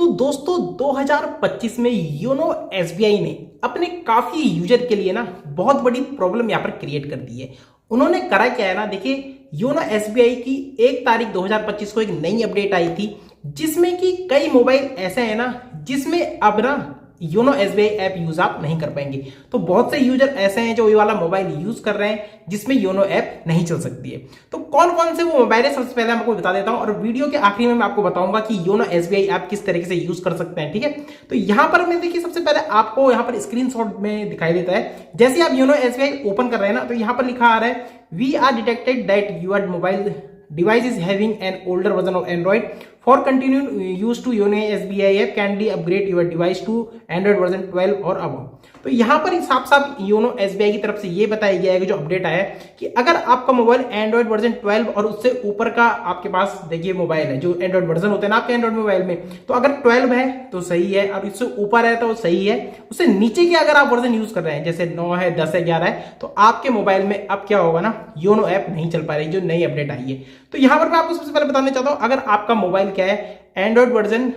तो दोस्तों 2025 में योनो एसबीआई ने अपने काफी यूजर के लिए ना बहुत बड़ी प्रॉब्लम यहाँ पर क्रिएट कर दी है। उन्होंने करा क्या है ना, देखिए योनो एसबीआई की 1 तारीख 2025 को एक नई अपडेट आई थी जिसमें कि कई मोबाइल ऐसे हैं ना जिसमें अब ना योनो एसबीआई ऐप यूज आप नहीं कर पाएंगे। तो बहुत से यूजर ऐसे हैं जो ये वाला मोबाइल यूज कर रहे हैं जिसमें योनो ऐप नहीं चल सकती है। तो कौन कौन से वो मोबाइल है सबसे पहले मैं आपको बता देता हूं और वीडियो के आखिरी में मैं आपको बताऊंगा कि योनो एसबीआई ऐप किस तरीके से यूज कर सकते हैं। ठीक है, तो यहां पर मैं देखिए सबसे पहले आपको यहां पर स्क्रीनशॉट में दिखाई देता है। जैसे आप योनो एसबीआई ओपन कर रहे हैं ना, तो यहां पर लिखा आ रहा है we are detected that your mobile device is having an older version of Android. For continued use to Yono SBI app, kindly upgrade your device to Android version 12 और above. तो यहाँ पर साफ साफ योनो एसबीआई की तरफ से ये बताया गया है कि जो अपडेट आया है कि अगर आपका मोबाइल एंड्रॉइड वर्जन 12 और उससे ऊपर का आपके पास देखिए मोबाइल है, जो एंड्रॉइड वर्जन होते हैं ना आपके एंड्रॉइड मोबाइल में, तो अगर 12 है तो सही है और इससे ऊपर है तो सही है। उससे नीचे के अगर आप वर्जन यूज कर रहे हैं जैसे 9 है, 10 है, 11 है, तो आपके मोबाइल में अब क्या होगा ना, योनो ऐप नहीं चल पा रही, जो नई अपडेट आई है। तो यहां पर मैं आपको सबसे पहले बताना चाहता हूं, अगर आपका मोबाइल क्या है एंड्रॉइड वर्जन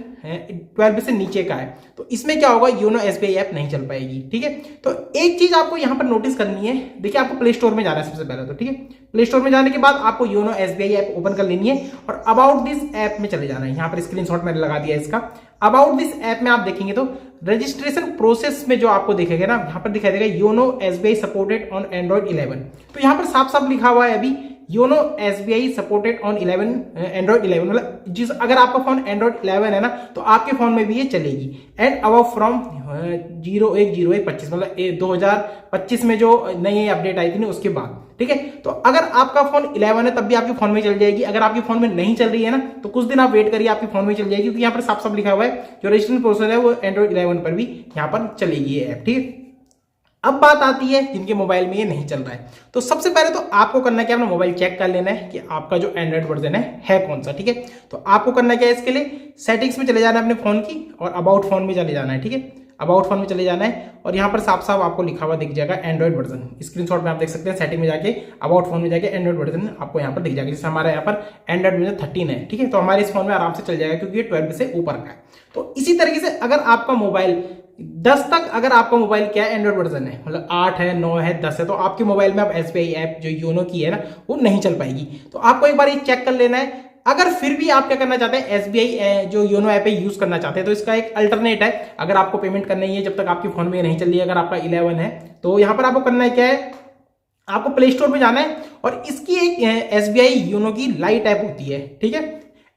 12 से नीचे का है तो इसमें क्या होगा, योनो एसबीआई ऐप नहीं चल पाएगी। ठीक है, तो एक चीज आपको यहां पर नोटिस करनी है, देखिए आपको प्ले स्टोर में जाना है सबसे पहले। तो ठीक है, प्ले स्टोर में जाने के बाद आपको योनो एसबीआई ऐप ओपन कर लेनी है और अबाउट दिस ऐप में चले जाना है। यहां पर स्क्रीनशॉट मैंने लगा दिया इसका। अबाउट दिस ऐप में आप देखेंगे तो रजिस्ट्रेशन प्रोसेस में जो आपको दिखेगा ना, यहां पर दिखाई देगा YONO SBI supported on Android 11। तो यहां पर साफ साफ लिखा हुआ है अभी YONO SBI supported on 11 Android 11, मतलब जिस अगर आपका फोन एंड्रॉइड 11 है ना तो आपके फोन में भी ये चलेगी। एंड अबव फ्रॉम 01/01/25, मतलब 2025 में जो नई अपडेट आई थी ना उसके बाद। ठीक है, तो अगर आपका फोन 11 है तब भी आपके फोन में चल जाएगी। अगर आपके फोन में नहीं चल रही है ना तो कुछ दिन आप वेट करिए, आपके फोन में चल जाएगी, क्योंकि यहाँ पर साफ साफ लिखा हुआ है जो रजिस्ट्रेशन प्रोसेस है वो एंड्रॉइड 11 पर भी यहाँ पर चलेगी ये ऐप। ठीक है, अब बात आती है जिनके मोबाइल में ये नहीं चल रहा है, तो सबसे पहले तो आपको करना क्या है, अपना मोबाइल चेक कर लेना है कि आपका जो एंड्रॉइड वर्जन है कौन सा। ठीक है, तो आपको करना क्या है, इसके लिए सेटिंग्स में चले जाना है अपने फोन की और अबाउट फोन में चले जाना है। ठीक है, अबाउट फोन में चले जाना है और यहाँ पर साफ साफ आपको लिखा हुआ दिख जाएगा एंड्रॉइड वर्जन। स्क्रीनशॉट में आप देख सकते हैं, सेटिंग में जाके अबाउट फोन में जाके एंड्रॉइड वर्जन आपको यहाँ पर दिख जाएगा। जैसे हमारे यहाँ पर एंड्रॉइड वर्जन 13 है। ठीक है, तो हमारे इस फोन में आराम से चल जाएगा क्योंकि ये 12 से ऊपर का है। तो इसी तरीके से अगर आपका मोबाइल 10 तक, अगर आपका मोबाइल क्या है एंड्रॉइड वर्जन है, मतलब 8 है, 9 है, 10 है, तो आपके मोबाइल में अब एसबीआई ऐप जो योनो की है ना वो नहीं चल पाएगी। तो आपको एक बार ये चेक कर लेना है। अगर फिर भी आप क्या करना चाहते हैं, एसबीआई जो योनो ऐप है यूज करना चाहते हैं, तो इसका एक अल्टरनेट है। अगर आपको पेमेंट करनी है जब तक आपके फोन में नहीं चल रही है, अगर आपका 11 है, तो यहां पर आपको करना है क्या है, आपको प्ले स्टोर में जाना है और इसकी एक एसबीआई योनो की लाइट ऐप होती है। ठीक है,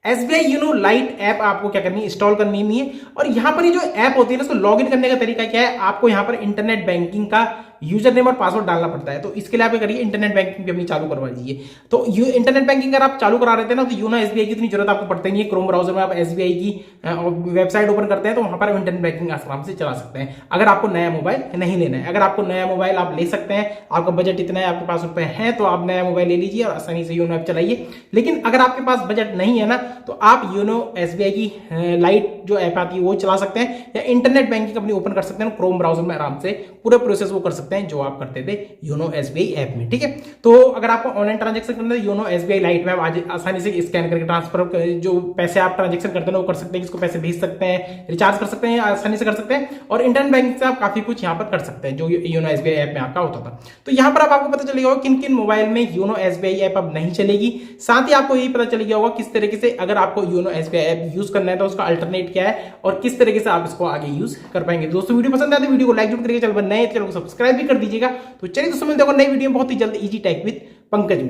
एसबीआई योनो लाइट ऐप आपको क्या करनी है, इंस्टॉल करनी नहीं है। और यहां पर ये जो ऐप होती है ना, उसको लॉगिन करने का तरीका क्या है, आपको यहां पर इंटरनेट बैंकिंग का यूजर नेम और पासवर्ड डालना पड़ता है। तो इसके लिए आप करिए इंटरनेट बैंकिंग भी अपनी चालू करवा लीजिए। तो इंटरनेट बैंकिंग अगर आप चालू करा रहे थे ना तो योनो एसबीआई की इतनी जरूरत आपको पड़ती नहीं है। क्रोम ब्राउजर में आप एसबीआई की वेबसाइट ओपन करते हैं तो वहां पर इंटरनेट बैंकिंग आराम से चला सकते हैं, अगर आपको नया मोबाइल नहीं लेना है। अगर आपको नया मोबाइल आप ले सकते हैं, आपका बजट इतना है, आपके पास रुपए है, तो आप नया मोबाइल ले लीजिए और आसानी से योनो ऐप चलाइए। लेकिन अगर आपके पास बजट नहीं है ना तो आप योनो एसबीआई की लाइट जो ऐप आती है वो चला सकते हैं या इंटरनेट बैंकिंग अपनी ओपन कर सकते हैं क्रोम ब्राउजर में, आराम से पूरे प्रोसेस वो कर सकते हैं जो आप करते थे योनो एसबीआई ऐप में। ठीक है, तो अगर आपको ऑनलाइन ट्रांजैक्शन करना है योनो एसबीआई लाइट में आप आज आसानी से स्कैन करके ट्रांसफर जो पैसे आप ट्रांजैक्शन करते हैं वो कर सकते हैं, किसको पैसे भेज सकते हैं, रिचार्ज कर सकते हैं, आसानी से कर सकते हैं। और इंटरनेट बैंकिंग से आप काफी कुछ यहाँ पर कर सकते हैं जो योनो एसबीआई ऐप में आपका होता था। तो यहाँ पर आपको पता चलेगा किन किन मोबाइल में योनो एसबीआई ऐप अब नहीं चलेगी। साथ ही आपको यही पता चल गया होगा किस तरीके से अगर आपको योनो एसबीआई ऐप यूज करना है तो उसका अल्टरनेट क्या है और किस तरीके से आप इसको आगे यूज कर पाएंगे। दोस्तों वीडियो पसंद आए तो वीडियो को लाइक जरूर करिएगा, चैनल पर नए चैनल को सब्सक्राइब भी कर दीजिएगा। तो चलिए दोस्तों मिलते हैं नई वीडियो में बहुत ही जल्द इजी टेक विद पंकज में।